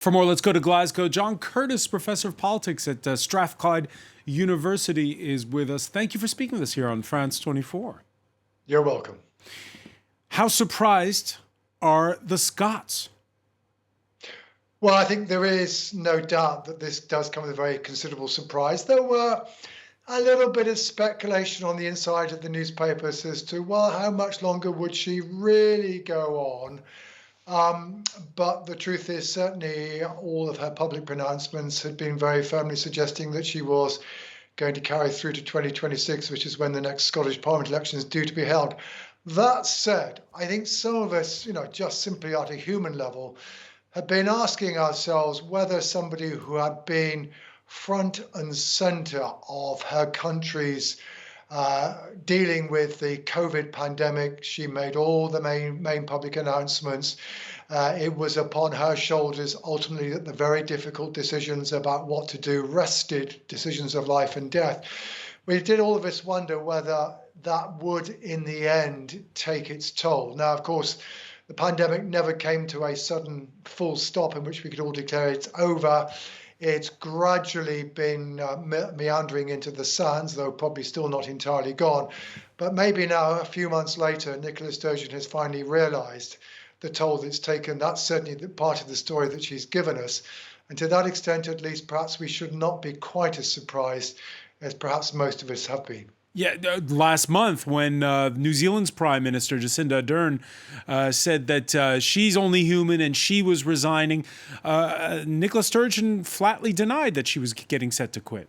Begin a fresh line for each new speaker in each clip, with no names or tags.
For more, let's go to Glasgow. John Curtice, professor of politics at Strathclyde University, is with us. Thank you for speaking with us here on France 24.
You're welcome.
How surprised are the Scots?
Well, I think there is no doubt that this does come as a very considerable surprise. There were a little bit of speculation on the inside of the newspapers as to, well, how much longer would she really go on? But the truth is, certainly all of her public pronouncements had been very firmly suggesting that she was going to carry through to 2026, which is when the next Scottish Parliament election is due to be held. That said, I think some of us, just simply at a human level, have been asking ourselves whether somebody who had been front and center of her country's dealing with the COVID pandemic. She made all the main public announcements. It was upon her shoulders ultimately that the very difficult decisions about what to do rested, decisions of life and death. We did all of us wonder whether that would in the end take its toll. Now, of course, the pandemic never came to a sudden full stop in which we could all declare it's over. It's gradually been meandering into the sands, though probably still not entirely gone. But maybe now, a few months later, Nicola Sturgeon has finally realised the toll that's taken. That's certainly the part of the story that she's given us. And to that extent, at least, perhaps we should not be quite as surprised as perhaps most of us have been.
Yeah, last month when New Zealand's Prime Minister Jacinda Ardern said that she's only human and she was resigning, Nicola Sturgeon flatly denied that she was getting set to quit.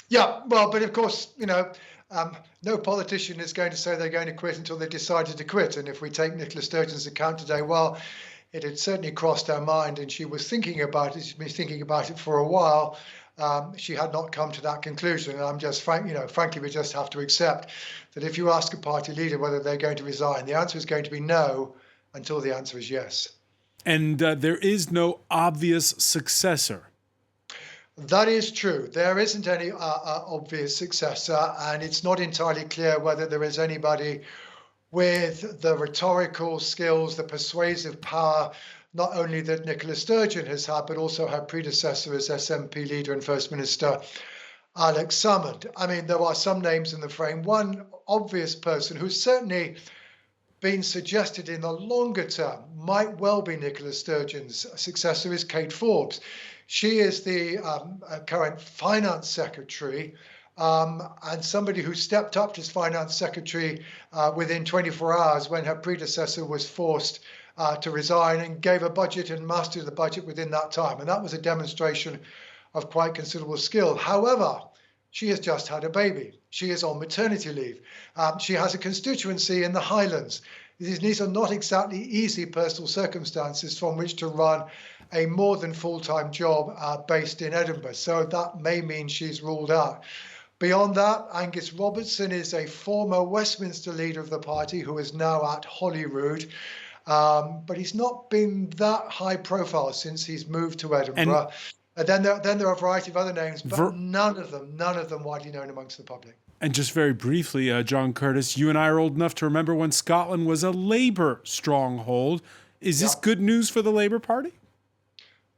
Yeah, well, but of course, no politician is going to say they're going to quit until they decided to quit. And if we take Nicola Sturgeon's account today, well, it had certainly crossed her mind and she was thinking about it. She's been thinking about it for a while. She had not come to that conclusion. And I'm just frankly, we just have to accept that if you ask a party leader whether they're going to resign, the answer is going to be no until the answer is yes.
And there is no obvious successor.
That is true. There isn't any obvious successor, and it's not entirely clear whether there is anybody with the rhetorical skills, the persuasive power, not only that Nicola Sturgeon has had, but also her predecessor as SNP leader and First Minister, Alex Salmond. I mean, there are some names in the frame. One obvious person who's certainly been suggested in the longer term might well be Nicola Sturgeon's successor is Kate Forbes. She is the current finance secretary and somebody who stepped up as finance secretary within 24 hours when her predecessor was forced to resign, and gave a budget and mastered the budget within that time. And that was a demonstration of quite considerable skill. However, she has just had a baby. She is on maternity leave. She has a constituency in the Highlands. These are not exactly easy personal circumstances from which to run a more than full-time job based in Edinburgh. So that may mean she's ruled out. Beyond that, Angus Robertson is a former Westminster leader of the party who is now at Holyrood. But he's not been that high profile since he's moved to Edinburgh. And then there are a variety of other names, but none of them widely known amongst the public.
And just very briefly, John Curtice, you and I are old enough to remember when Scotland was a Labour stronghold. Is this good news for the Labour Party?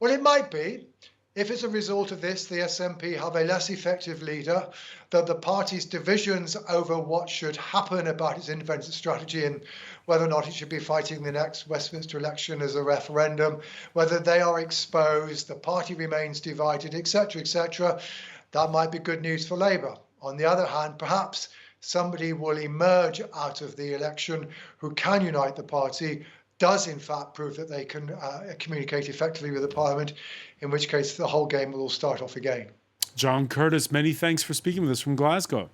Well, it might be. If as a result of this, the SNP have a less effective leader, that the party's divisions over what should happen about its independence strategy and whether or not it should be fighting the next Westminster election as a referendum, whether they are exposed, the party remains divided, etc., that might be good news for Labour. On the other hand, perhaps somebody will emerge out of the election who can unite the party, does in fact prove that they can communicate effectively with the Parliament, in which case the whole game will all start off again.
John Curtice, many thanks for speaking with us from Glasgow.